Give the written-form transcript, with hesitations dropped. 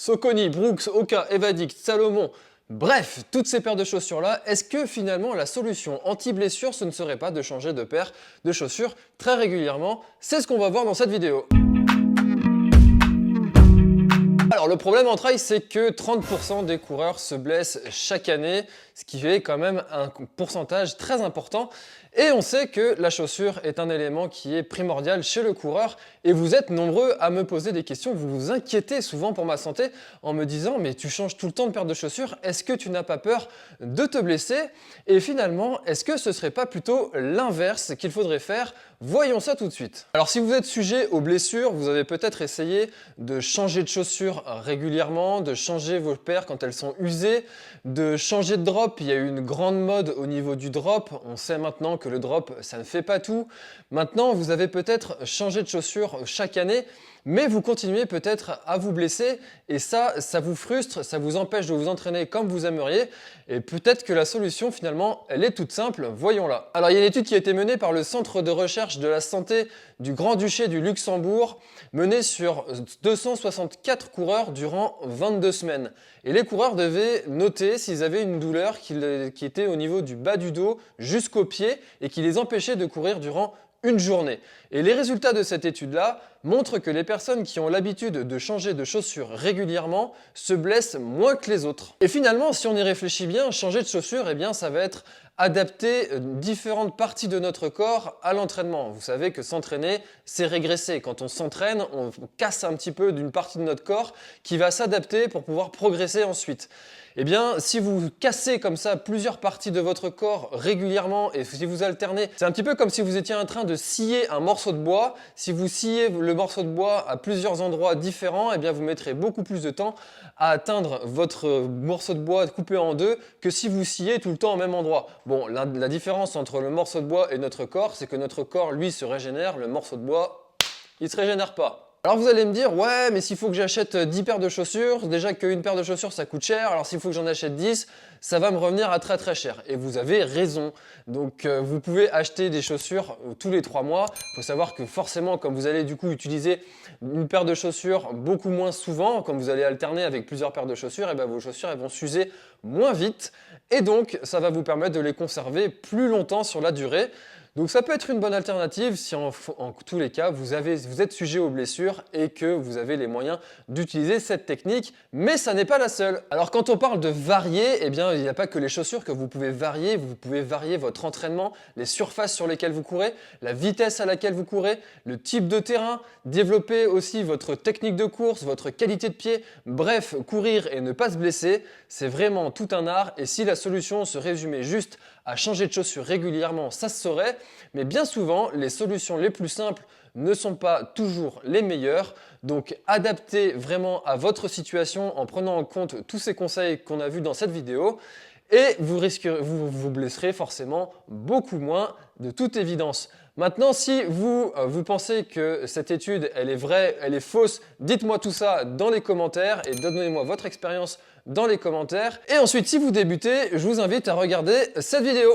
Saucony, Brooks, Oka, Evadict, Salomon, bref, toutes ces paires de chaussures là, est-ce que finalement la solution anti-blessure ce ne serait pas de changer de paire de chaussures très régulièrement? C'est ce qu'on va voir dans cette vidéo. Alors le problème en trail, c'est que 30% des coureurs se blessent chaque année, ce qui fait quand même un pourcentage très important. Et on sait que la chaussure est un élément qui est primordial chez le coureur. Et vous êtes nombreux à me poser des questions, vous vous inquiétez souvent pour ma santé en me disant « mais tu changes tout le temps de paire de chaussures, est-ce que tu n'as pas peur de te blesser ?» Et finalement, est-ce que ce serait pas plutôt l'inverse qu'il faudrait faire? Voyons ça tout de suite. Alors si vous êtes sujet aux blessures, vous avez peut-être essayé de changer de chaussures régulièrement, de changer vos paires quand elles sont usées, de changer de drop. Il y a eu une grande mode au niveau du drop. On sait maintenant que le drop, ça ne fait pas tout. Maintenant, vous avez peut-être changé de chaussures chaque année, mais vous continuez peut-être à vous blesser et ça vous frustre, ça vous empêche de vous entraîner comme vous aimeriez et peut-être que la solution finalement, elle est toute simple, voyons-la. Alors il y a une étude qui a été menée par le Centre de recherche de la santé du Grand-Duché du Luxembourg, menée sur 264 coureurs durant 22 semaines. Et les coureurs devaient noter s'ils avaient une douleur qui était au niveau du bas du dos jusqu'au pied et qui les empêchait de courir durant une journée. Et les résultats de cette étude-là montrent que les personnes qui ont l'habitude de changer de chaussures régulièrement se blessent moins que les autres. Et finalement, si on y réfléchit bien, changer de chaussures, eh bien, ça va être adapter différentes parties de notre corps à l'entraînement. Vous savez que s'entraîner, c'est régresser. Quand on s'entraîne, on casse un petit peu d'une partie de notre corps qui va s'adapter pour pouvoir progresser ensuite. Eh bien, si vous cassez comme ça plusieurs parties de votre corps régulièrement et si vous alternez, c'est un petit peu comme si vous étiez en train de scier un morceau de bois. Si vous sciez le morceau de bois à plusieurs endroits différents, eh bien, vous mettrez beaucoup plus de temps à atteindre votre morceau de bois coupé en deux que si vous sciez tout le temps au même endroit. Bon, la différence entre le morceau de bois et notre corps, c'est que notre corps, lui, se régénère, le morceau de bois, il ne se régénère pas. Alors vous allez me dire, ouais, mais s'il faut que j'achète 10 paires de chaussures, déjà qu'une paire de chaussures ça coûte cher, alors s'il faut que j'en achète 10, ça va me revenir à très cher. Et vous avez raison. Donc vous pouvez acheter des chaussures tous les 3 mois. Il faut savoir que forcément, comme vous allez du coup utiliser une paire de chaussures beaucoup moins souvent, comme vous allez alterner avec plusieurs paires de chaussures, et bien vos chaussures êtes vont s'user moins vite. Et donc ça va vous permettre de les conserver plus longtemps sur la durée. Donc ça peut être une bonne alternative si en tous les cas vous êtes sujet aux blessures et que vous avez les moyens d'utiliser cette technique, mais ça n'est pas la seule. Alors quand on parle de varier, eh bien il n'y a pas que les chaussures que vous pouvez varier votre entraînement, les surfaces sur lesquelles vous courez, la vitesse à laquelle vous courez, le type de terrain, développer aussi votre technique de course, votre qualité de pied, bref, courir et ne pas se blesser, c'est vraiment tout un art et si la solution se résumait juste à changer de chaussures régulièrement, ça se saurait. Mais bien souvent, les solutions les plus simples ne sont pas toujours les meilleures. Donc, adaptez vraiment à votre situation en prenant en compte tous ces conseils qu'on a vus dans cette vidéo. Et vous vous blesserez forcément beaucoup moins de toute évidence. Maintenant, si vous pensez que cette étude, elle est vraie, elle est fausse, dites-moi tout ça dans les commentaires et donnez-moi votre expérience dans les commentaires. Et ensuite, si vous débutez, je vous invite à regarder cette vidéo.